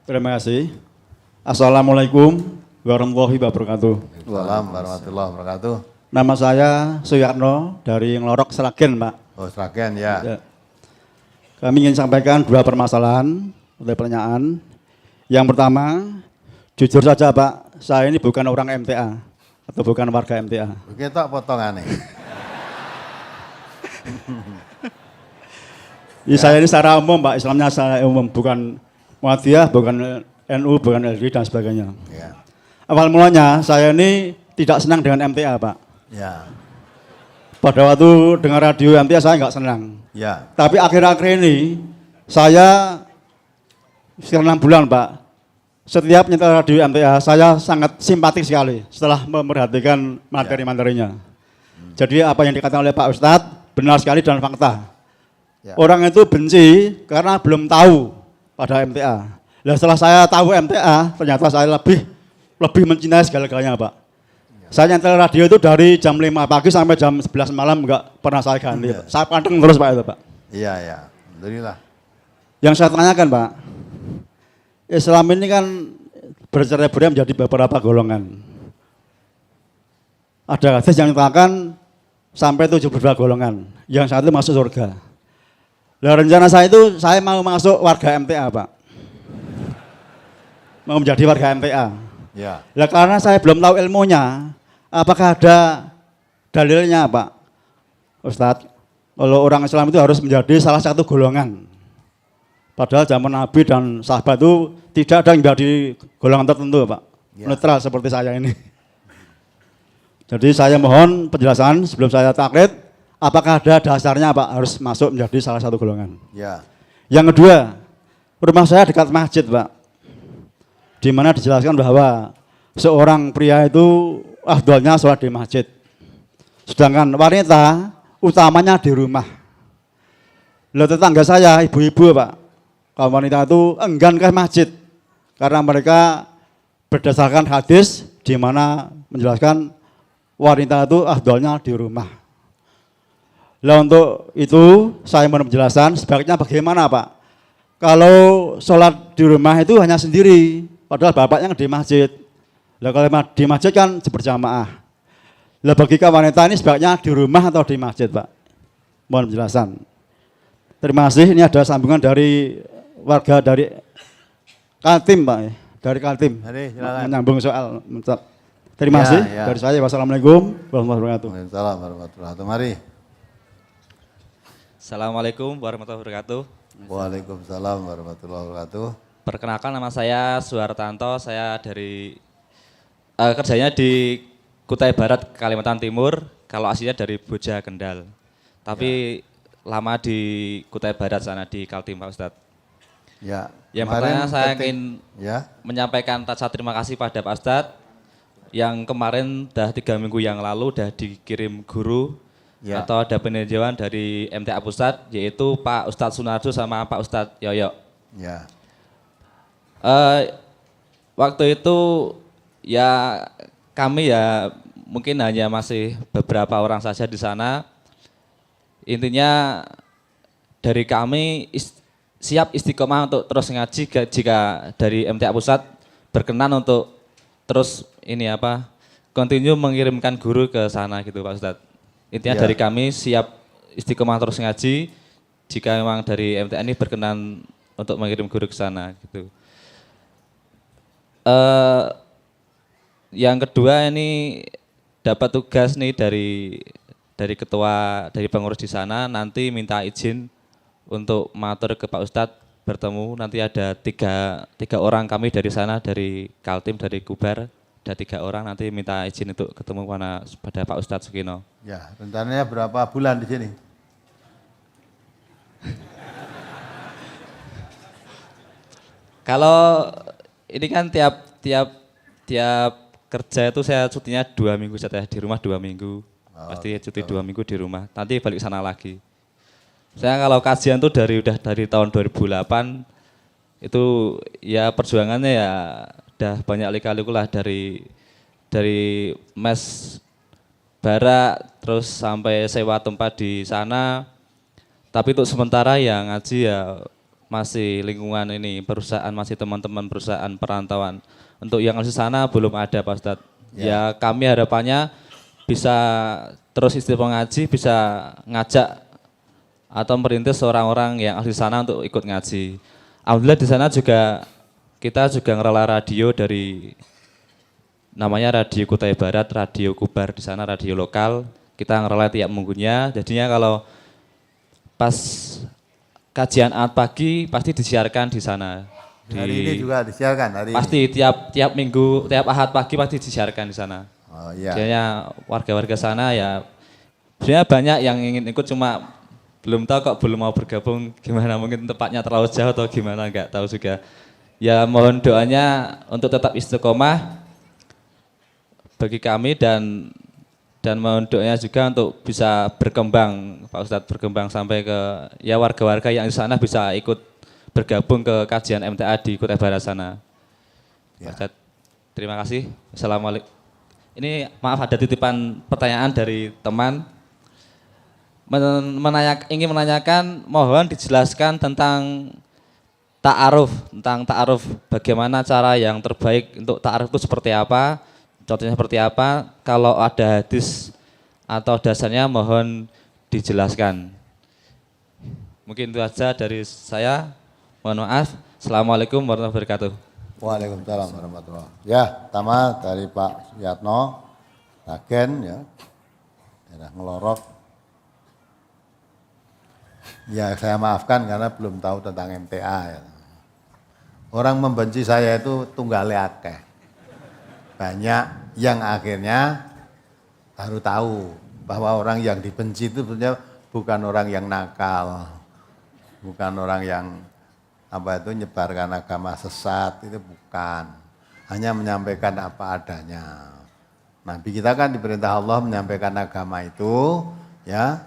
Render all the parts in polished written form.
Terima kasih. Assalamualaikum warahmatullahi wabarakatuh. Waalaikumsalam warahmatullahi wabarakatuh. Nama saya Suyarno dari Ngelorok, Sragen, Pak. Oh, Sragen ya. Ya. Kami ingin sampaikan dua permasalahan atau pertanyaan. Yang pertama, jujur saja Pak, saya ini bukan orang MTA atau bukan warga MTA. Kita potongan nih. Saya ini secara umum Pak, Islamnya secara umum, bukan Muhammadiyah, bukan NU, bukan LDI dan sebagainya. Ya. Awal mulanya saya ini tidak senang dengan MTA Pak. Ya. Pada waktu dengar radio MTA saya nggak senang. Ya. Tapi akhir-akhir ini saya sekitar 6 bulan Pak, setiap nyetel radio MTA saya sangat simpatik sekali setelah memperhatikan materi-materinya. Jadi apa yang dikatakan oleh Pak Ustadz benar sekali dan fakta. Ya. Orang itu benci karena belum tahu pada MTA. Nah, setelah saya tahu MTA, ternyata saya lebih mencintai segala-galanya Pak. Ya. Saya nyetel radio itu dari jam 5 pagi sampai jam 11 malam enggak pernah saya ganti. Ya. Saya panteng terus Pak itu Pak. Iya, ya. Alhamdulillah. Yang saya tanyakan Pak, Islam ini kan bercerai-berai menjadi beberapa golongan. Ada hadis yang dikatakan sampai 72 golongan, yang satu masuk surga. Nah, rencana saya itu saya mau masuk warga MTA Pak, mau menjadi warga MTA. Ya. Nah, karena saya belum tahu ilmunya, apakah ada dalilnya Pak Ustadz, kalau orang Islam itu harus menjadi salah satu golongan. Padahal zaman Nabi dan sahabat itu tidak ada yang menjadi golongan tertentu Pak, Ya. netral seperti saya ini. Jadi saya mohon penjelasan sebelum saya taklid, apakah ada dasarnya Pak harus masuk menjadi salah satu golongan. Ya. Yang kedua, rumah saya dekat masjid Pak, di mana dijelaskan bahwa seorang pria itu afdalnya sholat di masjid, sedangkan wanita utamanya di rumah. Lalu tetangga saya, ibu-ibu Pak, kaum wanita itu enggan ke masjid karena mereka berdasarkan hadis di mana menjelaskan wanita itu afdalnya di rumah. Lah untuk itu saya mohon penjelasan sebaiknya bagaimana Pak? Kalau sholat di rumah itu hanya sendiri, padahal bapaknya di masjid. Lah kalau di masjid kan berjamaah. Lah bagi kaum wanita ini sebaiknya di rumah atau di masjid Pak? Mohon penjelasan. Terima kasih. Ini ada sambungan dari warga dari Kaltim Pak, dari Kaltim. Mari, silakan. Menyambung soal. Terima kasih Ya. dari saya. Wassalamualaikum warahmatullahi wabarakatuh. Waalaikumsalam warahmatullahi wabarakatuh. Mari. Assalamualaikum warahmatullahi wabarakatuh. Waalaikumsalam warahmatullahi wabarakatuh. Perkenalkan, nama saya Suhartanto, saya dari kerjanya di Kutai Barat, Kalimantan Timur, kalau aslinya dari Boja Kendal. Tapi lama di Kutai Barat sana, di Kaltim Pak Ustadz. Ya. Yang kemarin pertama saya ketik- ingin ya. menyampaikan rasa terima kasih pada Pak Ustadz, yang kemarin dah 3 minggu yang lalu dah dikirim guru Ya. atau ada peninjauan dari MTA Pusat, yaitu Pak Ustadz Sunardo sama Pak Ustadz Yoyo. Ya. Waktu itu ya kami ya mungkin hanya masih beberapa orang saja di sana. Intinya dari kami siap istiqomah untuk terus ngaji jika dari MTA Pusat berkenan untuk terus continue mengirimkan guru ke sana gitu Pak Ustadz. Intinya Ya. dari kami siap istiqomah terus ngaji jika memang dari MTA ini berkenan untuk mengirim guru ke sana gitu. Yang kedua ini dapat tugas nih dari ketua, dari pengurus di sana, nanti minta izin untuk matur ke Pak Ustadz bertemu. Nanti ada tiga orang kami dari sana, dari Kaltim, dari Kubar, ada 3 orang, nanti minta izin untuk ketemu pada Pak Ustadz Sukino. Ya, rencananya berapa bulan di sini? Kalau ini kan tiap kerja itu saya cutinya 2 minggu saja, di rumah 2 minggu. Pasti cuti 2 minggu di rumah, nanti balik sana lagi. Saya kalau kajian tuh udah dari tahun 2008, itu ya perjuangannya ya udah banyak lika-liku lah, dari mes bara terus sampai sewa tempat di sana. Tapi untuk sementara ya ngaji ya masih lingkungan ini perusahaan, masih teman-teman perusahaan perantauan. Untuk yang di sana belum ada Pak Ustadz. Ya kami harapannya bisa terus istiqomah ngaji, bisa ngajak atau merintis orang-orang yang di sana untuk ikut ngaji. Alhamdulillah di sana juga kita juga ngelola radio dari namanya Radio Kutai Barat, Radio Kubar di sana, radio lokal. Kita ngelola tiap minggunya. Jadinya kalau pas kajian Ahad pagi pasti disiarkan di sana. Hari ini juga disiarkan hari pasti ini. tiap minggu, tiap Ahad pagi pasti disiarkan di sana. Oh iya. Jadinya warga-warga sana ya sebenarnya banyak yang ingin ikut cuma belum tahu kok belum mau bergabung gimana, mungkin tempatnya terlalu jauh atau gimana nggak tahu juga. Ya mohon doanya untuk tetap istiqomah bagi kami dan mohon doanya juga untuk bisa berkembang Pak Ustadz, berkembang sampai ke ya warga-warga yang di sana bisa ikut bergabung ke kajian MTA di Kutai Barat sana. Ya. Pak Ustadz, terima kasih. Assalamualaikum. Ini maaf ada titipan pertanyaan dari teman. Ingin menanyakan, mohon dijelaskan tentang ta'aruf, bagaimana cara yang terbaik untuk ta'aruf itu seperti apa, contohnya seperti apa, kalau ada hadis atau dasarnya mohon dijelaskan. Mungkin itu saja dari saya, mohon maaf. Assalamualaikum warahmatullahi wabarakatuh. Waalaikumsalam warahmatullahi wabarakatuh. Ya, pertama dari Pak Yatno, Ragen ya, daerah Ngelorok. Ya saya maafkan karena belum tahu tentang MTA ya. Orang membenci saya itu tunggale akeh. Banyak yang akhirnya baru tahu bahwa orang yang dibenci itu sebenarnya bukan orang yang nakal, bukan orang yang nyebarkan agama sesat, itu bukan. Hanya menyampaikan apa adanya. Nabi kita kan diperintah Allah menyampaikan agama itu, ya,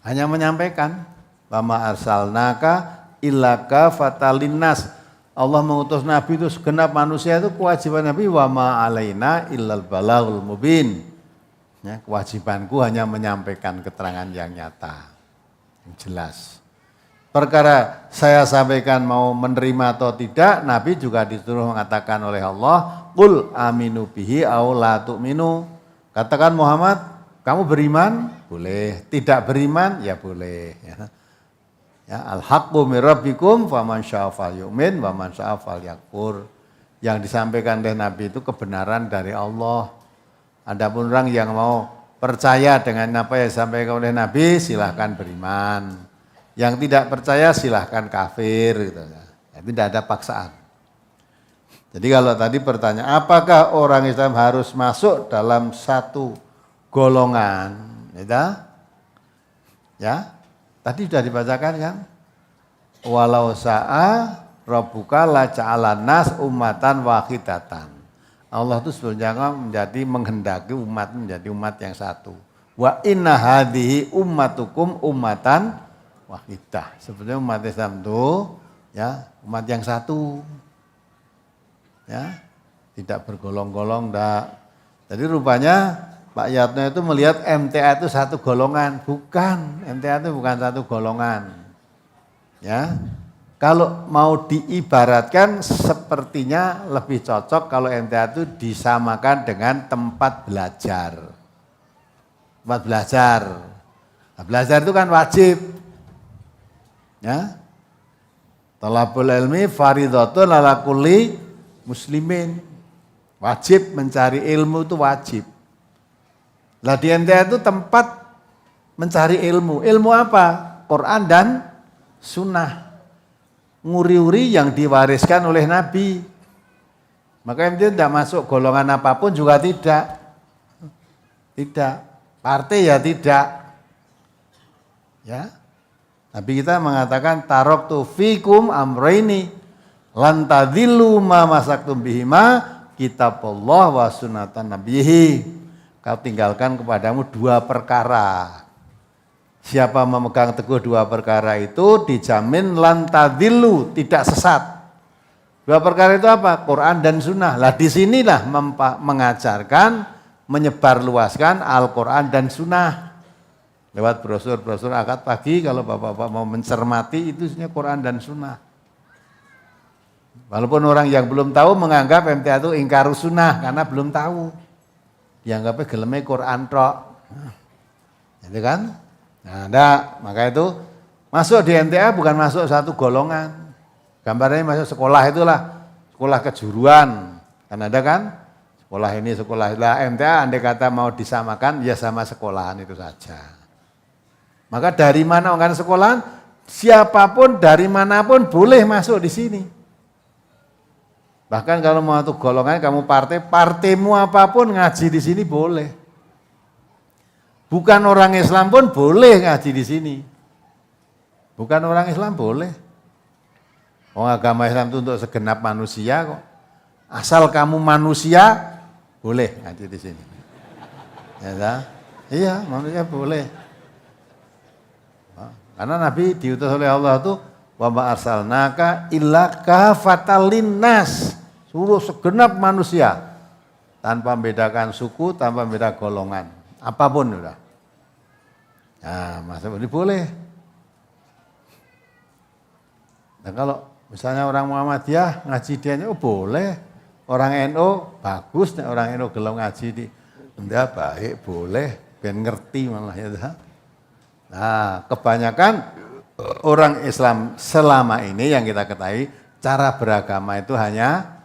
hanya menyampaikan. Wa ma arsalnaka illa kafatan linnas. Allah mengutus Nabi itu segenap manusia, itu kewajiban Nabi, wa ma alaina illal balaghul mubin. Ya, kewajibanku hanya menyampaikan keterangan yang nyata, yang jelas. Perkara saya sampaikan mau menerima atau tidak, Nabi juga disuruh mengatakan oleh Allah, qul aminu bihi aw la tu'minu. Katakan Muhammad, kamu beriman? Boleh. Tidak beriman? Ya boleh. Ya, al-haqqu mir rabbikum faman syaa'a falyu'min wa man syaa'a falyakfur. Yang disampaikan oleh Nabi itu kebenaran dari Allah. Adapun orang yang mau percaya dengan apa yang disampaikan oleh Nabi, silahkan beriman. Yang tidak percaya silahkan kafir gitu. Ya, tidak ada paksaan. Jadi kalau tadi pertanyaan, apakah orang Islam harus masuk dalam satu golongan? Ya, tadi sudah dibacakan kan? Walau sa'a rabbuka la ja'alan nas ummatan wahidatan. Allah itu sebenarnya menghendaki umat menjadi umat yang satu. Wa inna hadhihi ummatukum ummatan wahidah. Sebenarnya umat Islam itu ya umat yang satu. Ya, tidak bergolong-golong dah. Jadi rupanya Pak Yatno itu melihat MTA itu satu golongan, bukan. MTA itu bukan satu golongan. Ya. Kalau mau diibaratkan sepertinya lebih cocok kalau MTA itu disamakan dengan tempat belajar. Tempat belajar. Nah, belajar itu kan wajib. Ya. Thalabul ilmi fardhatun ala kulli muslimin. Wajib mencari ilmu itu wajib. Lah di MTA itu tempat mencari ilmu. Ilmu apa? Quran dan sunnah. Nguri-uri yang diwariskan oleh Nabi. Maka MTA tidak masuk golongan apapun juga tidak. Tidak. Partai ya tidak. Ya. Nabi kita mengatakan taraktu fikum amraini lan tadillu ma masaktum bihima kitabullah wa sunnatan nabiyhi. Kau tinggalkan kepadamu dua perkara. Siapa memegang teguh dua perkara itu dijamin lan tadillu, tidak sesat. Dua perkara itu apa? Quran dan sunnah. Lah di sinilah mengajarkan, menyebarluaskan Al-Quran dan sunnah. Lewat brosur-brosur akad pagi kalau bapak-bapak mau mencermati itu isinya Quran dan sunnah. Walaupun orang yang belum tahu menganggap MTA itu ingkarus sunnah karena belum tahu. Dianggapnya geleme Quran tok. Itu kan? Nah, maka itu masuk di MTA bukan masuk satu golongan. Gambarnya masuk sekolah itulah, sekolah kejuruan. Kan ada kan? Sekolah ini, sekolah itu. MTA andai kata mau disamakan, ya sama sekolahan itu saja. Maka dari mana orang sekolahan, siapapun dari manapun boleh masuk di sini. Bahkan kalau mau satu golongan, kamu partaimu apapun ngaji di sini boleh. Bukan orang Islam pun boleh ngaji di sini. Bukan orang Islam boleh. Agama Islam itu untuk segenap manusia kok. Asal kamu manusia, boleh ngaji di sini. Ya, tak? Iya, manusia boleh. Karena Nabi diutus oleh Allah itu wa ma arsalnaka illa kafatan linnas, suruh segenap manusia tanpa membedakan suku, tanpa membeda golongan, apapun sudah. Nah, masuk ini boleh. Nah, kalau misalnya orang Muhammadiyah ngaji dia boleh, orang NU bagus, orang NU gelem ngaji di benda baik boleh, ben ngerti malah ya. Nah, kebanyakan orang Islam selama ini yang kita ketahui cara beragama itu hanya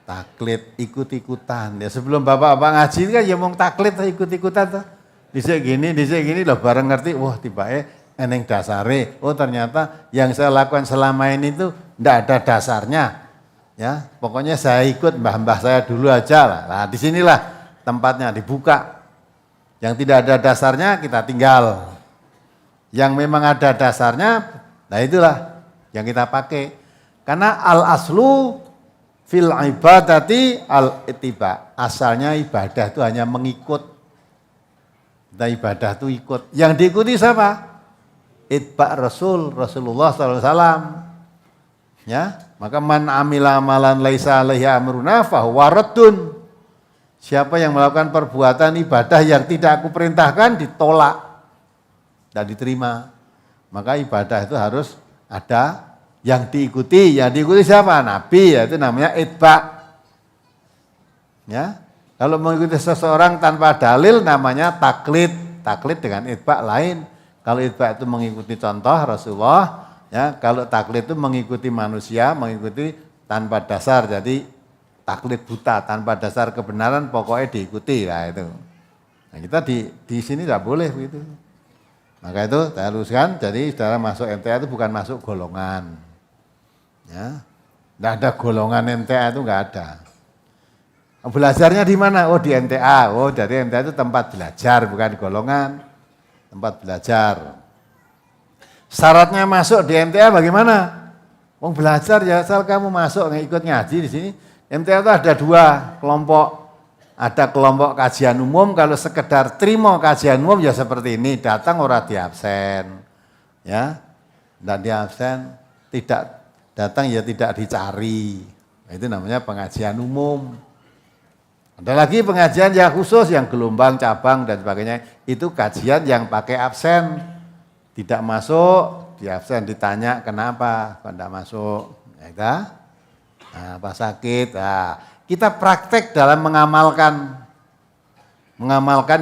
taklid, ikut-ikutan. Ya sebelum bapak-bapak ngaji kan ya mau taklid ikut-ikutan tuh. Dhisik gini loh bareng ngerti, wah tibake eneng dasare. Oh ternyata yang saya lakukan selama ini tuh enggak ada dasarnya. Ya, pokoknya saya ikut mbah-mbah saya dulu aja lah. Nah, disinilah tempatnya dibuka. Yang tidak ada dasarnya kita tinggal. Yang memang ada dasarnya, nah itulah yang kita pakai. Karena al-aslu fil ibadati al-ittiba. Asalnya ibadah itu hanya mengikut. Kita ibadah itu ikut. Yang diikuti siapa? Itba Rasulullah SAW. Ya, maka man amila amalan laisa alaihi amruna fahuwa raddun. Siapa yang melakukan perbuatan ibadah yang tidak aku perintahkan ditolak. Dan diterima. Maka ibadah itu harus ada yang diikuti. Yang diikuti siapa? Nabi, yaitu namanya itba. Ya. Kalau mengikuti seseorang tanpa dalil namanya taklid. Taklid dengan itba lain. Kalau itba itu mengikuti contoh Rasulullah, ya. Kalau taklid itu mengikuti manusia, mengikuti tanpa dasar. Jadi taklid buta, tanpa dasar kebenaran pokoknya diikuti lah itu. Nah, kita di sini tidak boleh begitu. Maka itu saya luruskan, jadi saudara masuk MTA itu bukan masuk golongan. Ya. Tidak ada golongan MTA itu enggak ada. Belajarnya di mana? Oh di MTA. Oh dari MTA itu tempat belajar, bukan golongan. Tempat belajar. Syaratnya masuk di MTA bagaimana? Mau belajar ya asal kamu masuk ikut ngaji di sini. MTA itu ada dua kelompok. Ada kelompok kajian umum, kalau sekedar terima kajian umum ya seperti ini, datang ora di absen. Ya. Tidak di absen, tidak datang ya tidak dicari. Nah, itu namanya pengajian umum. Ada lagi pengajian yang khusus, yang gelombang, cabang dan sebagainya. Itu kajian yang pakai absen. Tidak masuk, di absen ditanya kenapa kok tidak masuk. Ya, nah, apa sakit? Nah, kita praktek dalam mengamalkan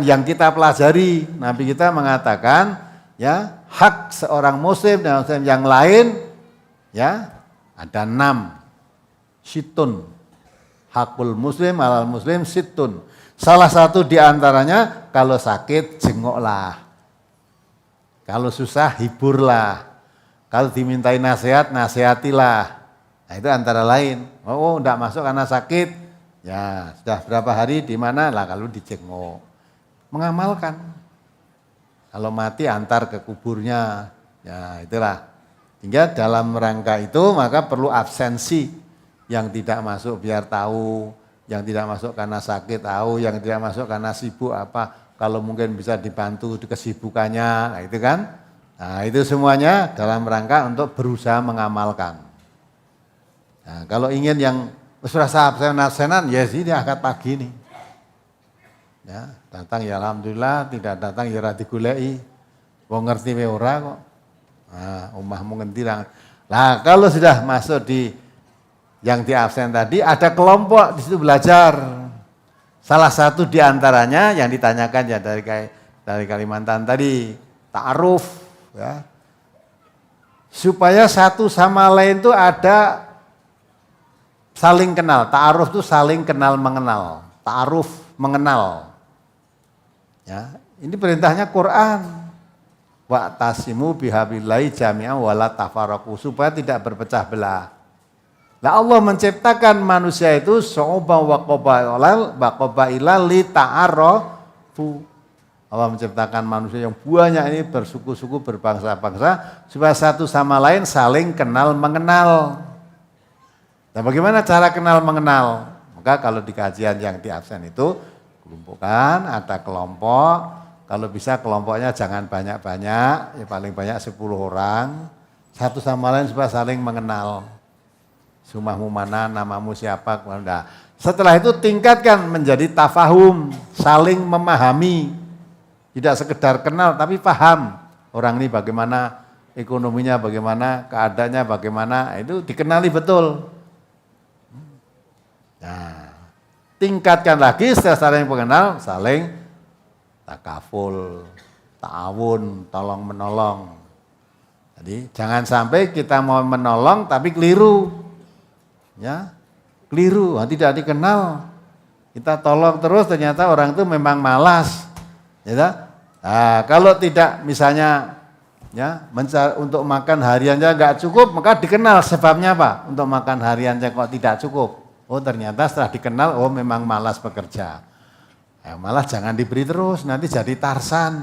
yang kita pelajari. Nabi kita mengatakan, ya hak seorang muslim dan muslim yang lain, ya ada 6 situn. Hakul muslim alal muslim situn. Salah satu diantaranya kalau sakit jengoklah, kalau susah hiburlah, kalau dimintai nasihat nasihatilah. Nah itu antara lain. Oh enggak masuk karena sakit. Ya sudah berapa hari di mana lah kalau dijenguk. Mengamalkan. Kalau mati antar ke kuburnya. Ya itulah. Hingga dalam rangka itu maka perlu absensi. Yang tidak masuk biar tahu. Yang tidak masuk karena sakit tahu. Yang tidak masuk karena sibuk apa. Kalau mungkin bisa dibantu di kesibukannya. Nah itu kan. Nah itu semuanya dalam rangka untuk berusaha mengamalkan. Nah, kalau ingin yang rasa absen-absenan, ya sini akad pagi nih. Ya, datang ya alhamdulillah, tidak datang ya ora digoleki. Wong ngerti wae ora kok. Nah, omahmu ngendi lah. Lah kalau sudah masuk di yang di absen tadi ada kelompok di situ belajar. Salah satu di antaranya yang ditanyakan ya dari Kalimantan tadi, ta'aruf ya. Supaya satu sama lain itu ada saling kenal. Ta'aruf itu saling kenal mengenal. Ta'aruf mengenal. Ya, ini perintahnya Quran. Wa'tasimu bihablillahi jami'an wala tafarraqu, supaya tidak berpecah belah. Nah, Allah menciptakan manusia itu syu'uban wa qabaila li ta'arafu. Allah menciptakan manusia yang banyak ini bersuku-suku, berbangsa-bangsa supaya satu sama lain saling kenal mengenal. Nah, bagaimana cara kenal mengenal? Maka kalau di kajian yang di absen itu kelompokkan, ada kelompok, kalau bisa kelompoknya jangan banyak-banyak, ya paling banyak 10 orang, satu sama lain supaya saling mengenal. Rumahmu mana, namamu siapa, nah, setelah itu tingkatkan menjadi tafahum, saling memahami. Tidak sekedar kenal tapi paham. Orang ini bagaimana, ekonominya bagaimana, keadaannya bagaimana, itu dikenali betul. Nah, tingkatkan lagi setelah saling mengenal, saling takaful, ta'awun, tolong menolong. Jadi jangan sampai kita mau menolong tapi keliru. Ya, keliru, tidak dikenal. Kita tolong terus ternyata orang itu memang malas. Ya, nah, kalau tidak misalnya ya mencari untuk makan hariannya nggak cukup, maka dikenal sebabnya apa? Untuk makan hariannya kok tidak cukup. Oh, ternyata setelah dikenal, oh memang malas bekerja. Ya, malas jangan diberi terus, nanti jadi Tarsan.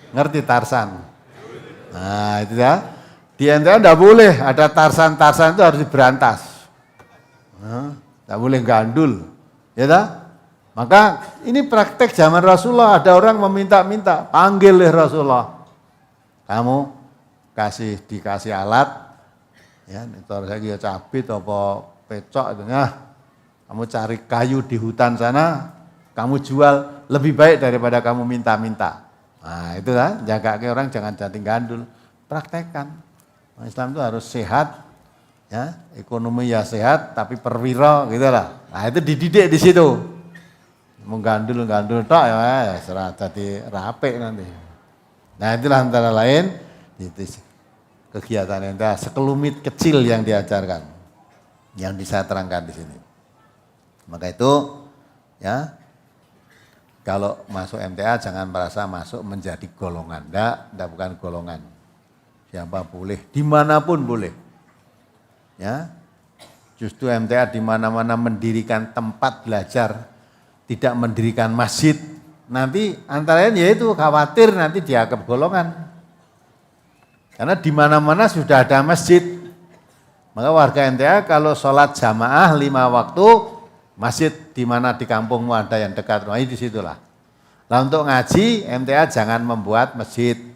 Ngerti Tarsan? Nah, itu ya. Di NTH tidak boleh, ada Tarsan-Tarsan itu harus diberantas. Tidak boleh gandul. Ya tak? Maka ini praktek zaman Rasulullah, ada orang meminta-minta, panggil Rasulullah. Kamu dikasih alat, ya, saya cabit apa pecok itu ya. Kamu cari kayu di hutan sana, kamu jual lebih baik daripada kamu minta-minta. Nah, itu kan, jaga ke orang jangan jadi gandul. Praktekkan. Islam itu harus sehat, ya, ekonomi ya sehat, tapi perwira gitu lah. Nah, itu dididik di situ. Menggandul tok ya, serah jadi rapi nanti. Nah, itulah antara lain itu kegiatan yang sekelumit kecil yang diajarkan, yang bisa terangkan di sini. Maka itu, ya, kalau masuk MTA jangan merasa masuk menjadi golongan, enggak bukan golongan. Siapa boleh, dimanapun boleh. Ya, justru MTA di mana-mana mendirikan tempat belajar, tidak mendirikan masjid. Nanti antara lain yaitu khawatir nanti dianggap golongan. Karena di mana-mana sudah ada masjid. Maka warga MTA kalau sholat jamaah 5 waktu, masjid di mana di kampungmu ada yang dekat, nah di situlah. Nah, untuk ngaji MTA jangan membuat masjid.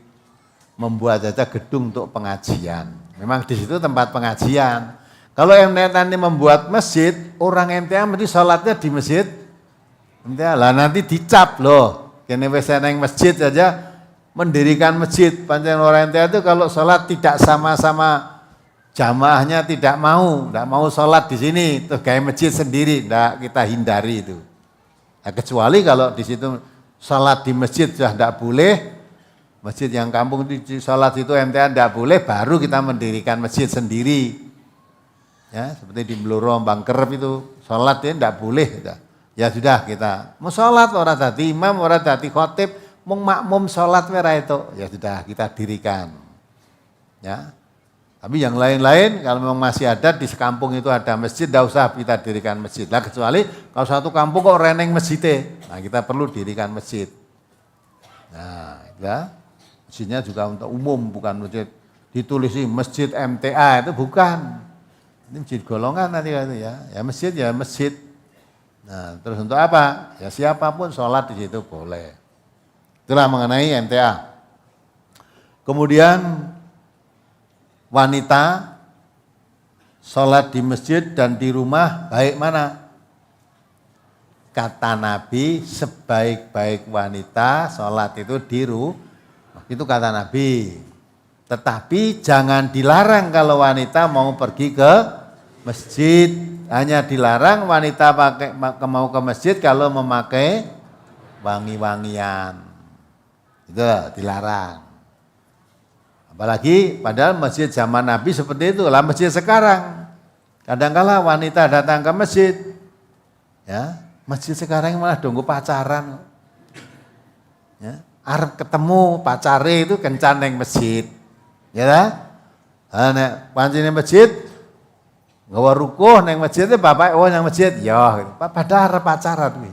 Membuat saja gedung untuk pengajian. Memang di situ tempat pengajian. Kalau MTA nanti membuat masjid, orang MTA mesti sholatnya di masjid. MTA lah nanti dicap loh. Kene wis nang masjid saja mendirikan masjid. Pancen orang MTA itu kalau sholat tidak sama-sama jamaahnya tidak mau sholat di sini, terus kayak masjid sendiri, enggak, kita hindari itu. Nah, kecuali kalau di situ sholat di masjid sudah enggak boleh. Masjid yang kampung di sholat itu MTA tidak boleh, baru kita mendirikan masjid sendiri. Ya, seperti di Bluro, Bangkerep itu sholat ya tidak boleh. Ya sudah kita mau sholat orang dadi imam, orang dadi khotib, mau makmum sholat merah itu. Ya sudah kita dirikan. Ya, tapi yang lain-lain kalau memang masih ada di sekampung itu ada masjid, tidak usah kita dirikan masjid. Lah kecuali kalau satu kampung kok reneng masjidnya, nah kita perlu dirikan masjid. Nah, ya. Masjidnya juga untuk umum, bukan masjid ditulisi masjid MTA itu bukan. Ini masjid golongan nanti ya. Ya masjid. Nah, terus untuk apa? Ya siapapun sholat di situ boleh. Itulah mengenai MTA. Kemudian wanita sholat di masjid dan di rumah baik mana? Kata Nabi, sebaik-baik wanita sholat itu di rumah. Itu kata Nabi. Tetapi jangan dilarang kalau wanita mau pergi ke masjid, hanya dilarang wanita mau ke masjid kalau memakai wangi-wangian. Itu dilarang. Apalagi padahal masjid zaman Nabi seperti itu, lah masjid sekarang. Kadang-kala wanita datang ke masjid, ya, masjid sekarang malah donggo pacaran. Ya, arep ketemu pacare itu kencan neng masjid. Ya ta? Nek pancene masjid nggawa rukuh neng masjid itu bapak nang masjid, ya padahal arep pacaran kuwi.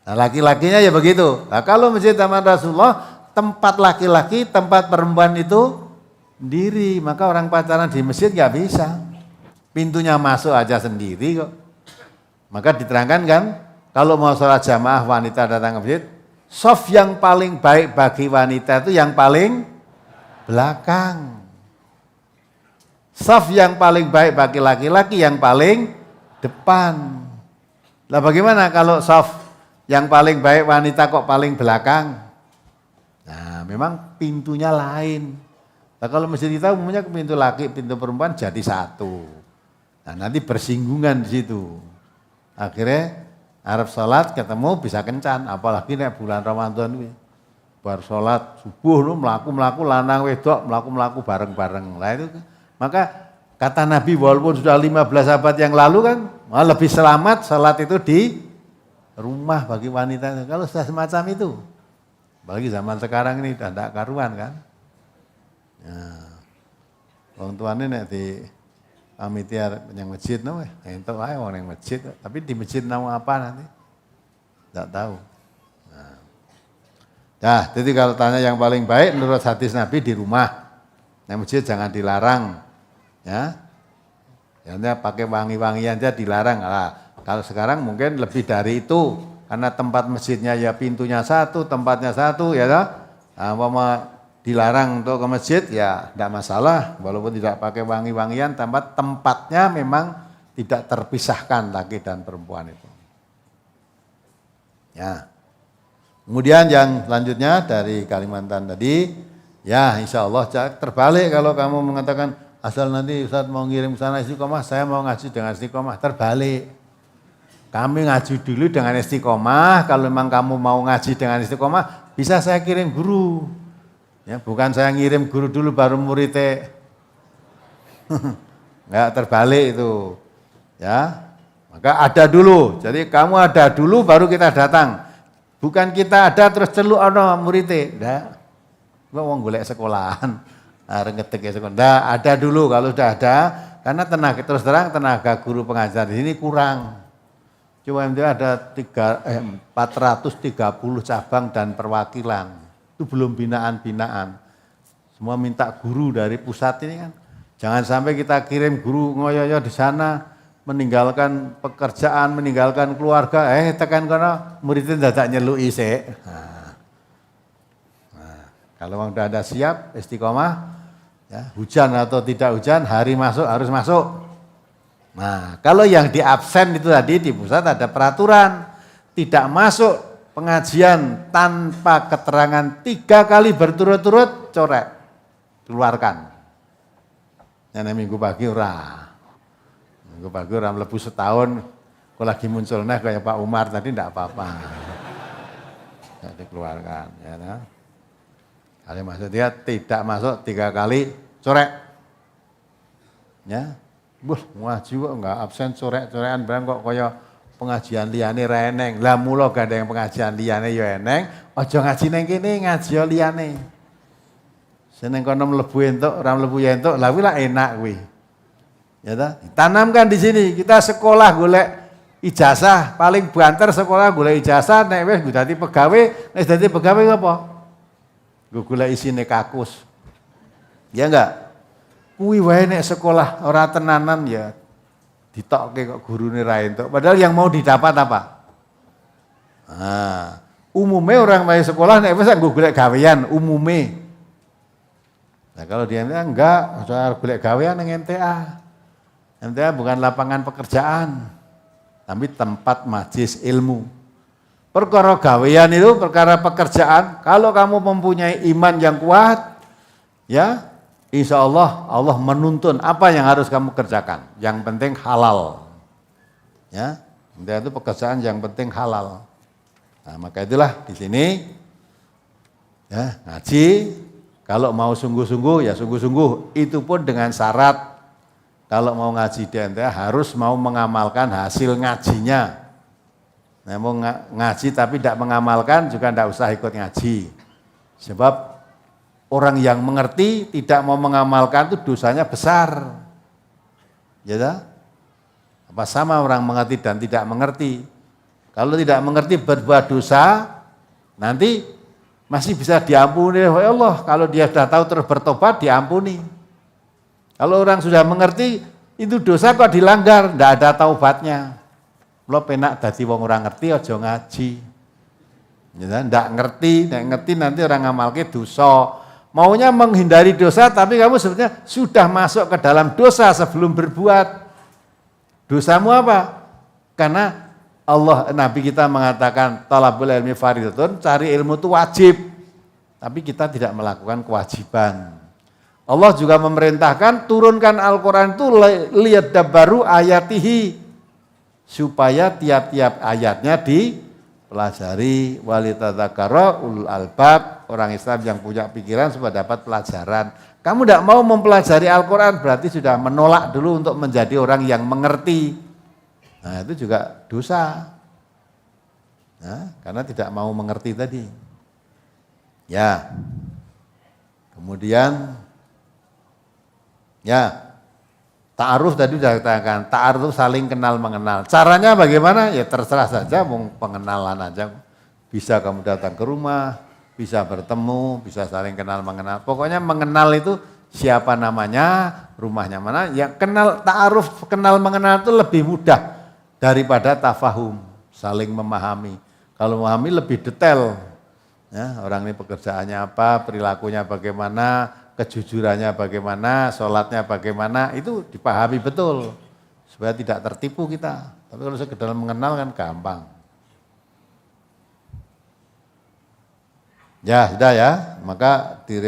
Nah, laki-lakinya ya begitu. Nah, kalau masjid zaman Rasulullah, tempat laki-laki, tempat perempuan itu sendiri, maka orang pacaran di masjid nggak bisa. Pintunya masuk aja sendiri kok. Maka diterangkan kan, kalau mau sholat jamaah wanita datang ke masjid, shaf yang paling baik bagi wanita itu yang paling belakang. Shaf yang paling baik bagi laki-laki yang paling depan. Lah bagaimana kalau shaf yang paling baik wanita kok paling belakang? Nah, memang pintunya lain. Nah, kalau masjid kita umumnya pintu laki, pintu perempuan jadi satu. Nah, nanti bersinggungan di situ. Akhirnya Arab sholat ketemu bisa kencan, apalagi nek bulan Ramadan ini. Bar sholat subuh lu melaku lanang wedok melaku bareng-bareng. Lah itu maka kata Nabi walaupun sudah 15 abad yang lalu kan malah lebih selamat sholat itu di rumah bagi wanita. Kalau sudah semacam itu, bagi zaman sekarang ini udah tidak karuan kan. Nah, orang tuanya nek di pamitiar yang masjid no, entuk ae wong yang masjid, tapi di masjid nama apa nanti? Tidak tahu. Nah, jadi kalau tanya yang paling baik menurut hadis Nabi di rumah. Yang masjid jangan dilarang. Ya. Ya pakai wangi-wangian aja dilarang. Nah, kalau sekarang mungkin lebih dari itu karena tempat masjidnya ya pintunya satu, tempatnya satu ya toh. Nah, umpama dilarang untuk ke masjid ya tidak masalah walaupun tidak pakai wangi-wangian, tempatnya memang tidak terpisahkan laki dan perempuan itu. Ya. Kemudian yang selanjutnya dari Kalimantan tadi, ya insya Allah terbalik kalau kamu mengatakan asal nanti Ustaz mau ngirim ke sana istiqomah, saya mau ngaji dengan istiqomah, terbalik. Kami ngaji dulu dengan istiqomah, kalau memang kamu mau ngaji dengan istiqomah, bisa saya kirim guru. Ya, bukan saya ngirim guru dulu baru muridnya. Enggak, terbalik itu. Ya. Maka ada dulu. Jadi kamu ada dulu baru kita datang. Bukan kita ada terus celuk ana muridnya. Enggak. Wong golek sekolahan. Arep ngetik sekolah. Enggak, ada dulu kalau sudah ada karena tenaga terus terang tenaga guru pengajar di sini kurang. Cuma ada 430 cabang dan perwakilan. Itu belum binaan-binaan. Semua minta guru dari pusat ini kan. Jangan sampai kita kirim guru ngoyo-yo di sana, meninggalkan pekerjaan, meninggalkan keluarga, tekan kono muridnya dadak nyeluki sik. Nah, kalau sudah ada siap istiqomah, ya, hujan atau tidak hujan, hari masuk harus masuk. Nah, kalau yang di absen itu tadi di pusat ada peraturan, tidak masuk pengajian tanpa keterangan 3 kali berturut-turut, corek, keluarkan. Yang minggu pagi ora. Minggu pagi ora mlebu setahun, kok lagi muncul kayak Pak Umar tadi tidak apa-apa. Tidak dikeluarkan. Ya, nah. Kalau maksud dia tidak masuk 3 kali, corek. Ya. Ngaji kok enggak absen corek-corekan barang kok kaya pengajian liyane ra eneng. Lah mula gandeng pengajian liyane ya eneng, aja ngaji ning kene, ngaji liyane. Seneng kono mlebu entuk, ora mlebu ya entuk, lah kuwi lah enak kuwi. Ya ta? Tanamkan di sini, kita sekolah golek ijazah, paling banter sekolah golek ijazah, nek wis dadi pegawe, nek dadi pegawe apa? Nggo golek isine kakus. Ya enggak? Kuwi wae nek sekolah ora tenanan ya ditokke kok gurune ra entuk. Padahal yang mau didapat apa? Nah, umume orang wae sekolah nek wis nggo golek gawean umume. Nah, kalau di MTA enggak, saya golek gawean ning MTA. MTA bukan lapangan pekerjaan, tapi tempat majelis ilmu. Perkara gawean itu perkara pekerjaan. Kalau kamu mempunyai iman yang kuat, ya insya Allah Allah menuntun apa yang harus kamu kerjakan. Yang penting halal. Ya, itu pekerjaan yang penting halal. Nah, maka itulah di sini ya, ngaji kalau mau sungguh-sungguh ya sungguh-sungguh. Itu pun dengan syarat kalau mau ngaji di MTA harus mau mengamalkan hasil ngajinya. Nah, mau ngaji tapi tidak mengamalkan juga tidak usah ikut ngaji. Sebab orang yang mengerti tidak mau mengamalkan itu dosanya besar. Ya tak? Apa sama orang mengerti dan tidak mengerti? Kalau tidak mengerti berbuat dosa, nanti masih bisa diampuni oleh Allah. Kalau dia sudah tahu terus bertobat, diampuni. Kalau orang sudah mengerti, itu dosa kok dilanggar, tidak ada taubatnya. Lo penak dadi wong orang ngerti aja ngaji. Ya, ndak ngerti nanti orang ngamalke dosa. Maunya menghindari dosa tapi kamu sebenarnya sudah masuk ke dalam dosa sebelum berbuat. Dosamu apa? Karena Allah Nabi kita mengatakan talabul ilmi fardhatun, cari ilmu itu wajib. Tapi kita tidak melakukan kewajiban. Allah juga memerintahkan turunkan Al-Qur'an itu liyadabbaru ayatihi, supaya tiap-tiap ayatnya dipelajari, walitadzakara ulul albab, orang Islam yang punya pikiran supaya dapat pelajaran. Kamu tidak mau mempelajari Al-Quran berarti sudah menolak dulu untuk menjadi orang yang mengerti. Nah itu juga dosa. Nah, karena tidak mau mengerti tadi. Ya. Kemudian ya, ta'aruf tadi sudah katakan, ta'aruf saling kenal mengenal. Caranya bagaimana? Ya terserah saja, pengenalan aja. Bisa kamu datang ke rumah, bisa bertemu, bisa saling kenal mengenal. Pokoknya mengenal itu siapa namanya, rumahnya mana. Ya kenal, ta'aruf kenal mengenal itu lebih mudah daripada tafahum, saling memahami. Kalau memahami lebih detail. Ya, orang ini pekerjaannya apa, perilakunya bagaimana, kejujurannya bagaimana, sholatnya bagaimana, itu dipahami betul supaya tidak tertipu kita. Tapi kalau sekedar mengenal kan gampang. Ya sudah ya, maka di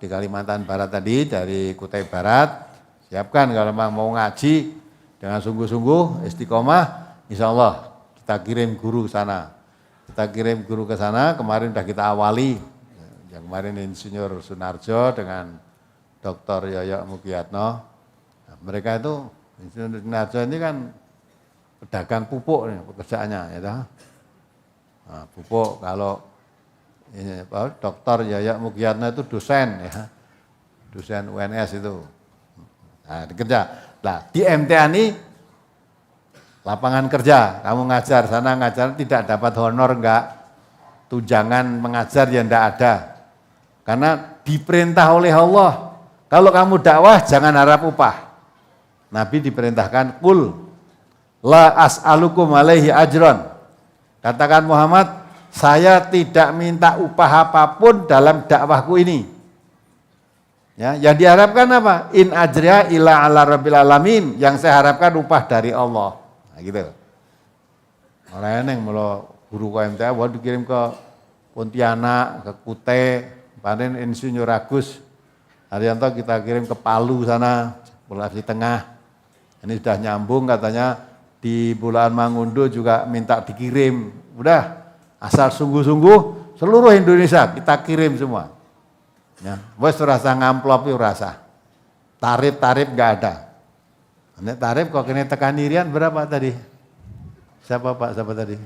Kalimantan Barat tadi dari Kutai Barat siapkan kalau memang mau ngaji dengan sungguh-sungguh istiqomah, insya Allah kita kirim guru ke sana. Kita kirim guru ke sana, kemarin sudah kita awali. Yang kemarin Insinyur Sunarjo dengan Dr. Yoyo Mugiyatno. Nah, mereka itu, Insinyur Sunarjo ini kan pedagang pupuk nih, pekerjaannya. Ya, nah, pupuk kalau ini, Dr. Yoyo Mugiyatno itu dosen, ya, dosen UNS itu. Nah, dikerja. Nah, di MTA ini lapangan kerja, kamu ngajar sana ngajar tidak dapat honor enggak, tunjangan mengajar yang enggak ada. Karena diperintah oleh Allah, kalau kamu dakwah jangan harap upah. Nabi diperintahkan, qul la as'alukum alaihi ajron. Katakan Muhammad, saya tidak minta upah apapun dalam dakwahku ini. Ya, yang diharapkan apa? In ajriya illa ala rabbil alamin. Yang saya harapkan upah dari Allah. Nah, gitu. Orang yang melo guru KMTA buat dikirim ke Pontianak, ke Kutai, kemarin Insinyur Agus Haryanto kita kirim ke Palu sana, Sulawesi Tengah. Ini sudah nyambung katanya di Bulaan Mangundu juga minta dikirim. Udah, asal sungguh-sungguh seluruh Indonesia kita kirim semua. Ya, wes rasa ngamplop itu rasa. Tarif enggak ada. Nek tarif kok kena tekan Irian berapa tadi? Siapa Pak? Siapa tadi?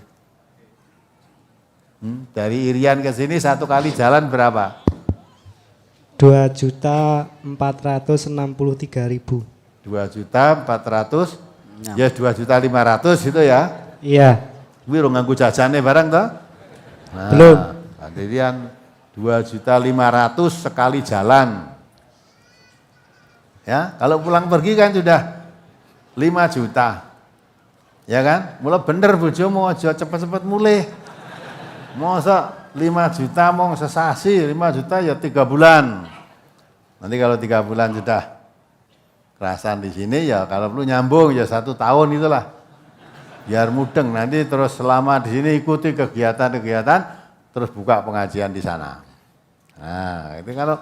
Dari Irian ke sini satu kali jalan berapa? 2.463.000. 2.400, ya 2.500.000 itu ya? Iya. Kuwi ro nganggo jajane barang toh? Nah, belum. Irian 2.500.000 sekali jalan. Ya, kalau pulang pergi kan sudah 5 juta. Ya kan? Mula bener bojomu aja cepet-cepet mulih. Masa 5 juta mau sesasi, 5 juta ya 3 bulan. Nanti kalau 3 bulan sudah kerasan di sini ya kalau perlu nyambung ya 1 tahun itulah. Biar mudeng nanti terus selama di sini ikuti kegiatan-kegiatan terus buka pengajian di sana. Nah, itu kalau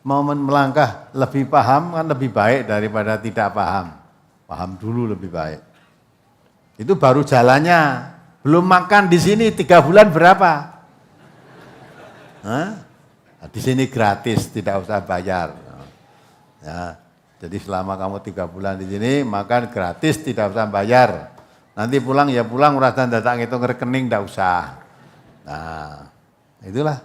mau melangkah lebih paham kan lebih baik daripada tidak paham. Paham dulu lebih baik. Itu baru jalannya. Belum makan di sini 3 bulan berapa? Hah? Nah, di sini gratis, tidak usah bayar. Ya, jadi selama kamu 3 bulan di sini makan gratis, tidak usah bayar. Nanti pulang ya pulang, urasan datang itu rekening, tidak usah. Nah, itulah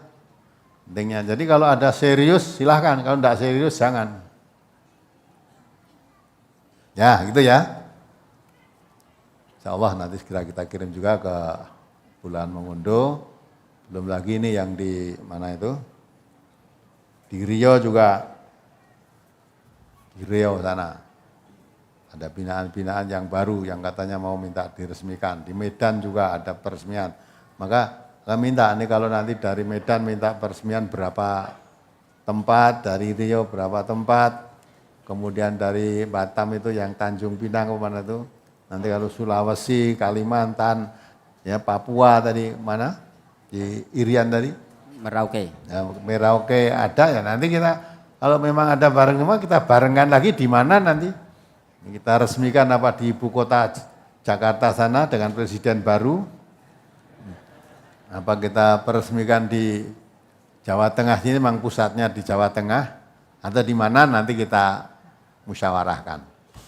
pentingnya. Jadi kalau ada serius silahkan, kalau tidak serius jangan. Ya, gitu ya. Insya Allah nanti segera kita kirim juga ke Bulan Mengunduh. Belum lagi ini yang di mana itu? Di Riau juga. Di Riau sana. Ada binaan-binaan yang baru yang katanya mau minta diresmikan. Di Medan juga ada peresmian. Maka saya minta ini kalau nanti dari Medan minta peresmian berapa tempat, dari Riau berapa tempat, kemudian dari Batam itu yang Tanjung Pinang kemana itu, nanti kalau Sulawesi, Kalimantan, ya Papua tadi mana, di Irian tadi, Merauke. ya, Merauke ada ya nanti kita kalau memang ada bareng semua kita barengan lagi di mana nanti kita resmikan apa di ibu kota Jakarta sana dengan presiden baru. Apa kita peresmikan di Jawa Tengah ini memang pusatnya di Jawa Tengah atau di mana nanti kita musyawarahkan.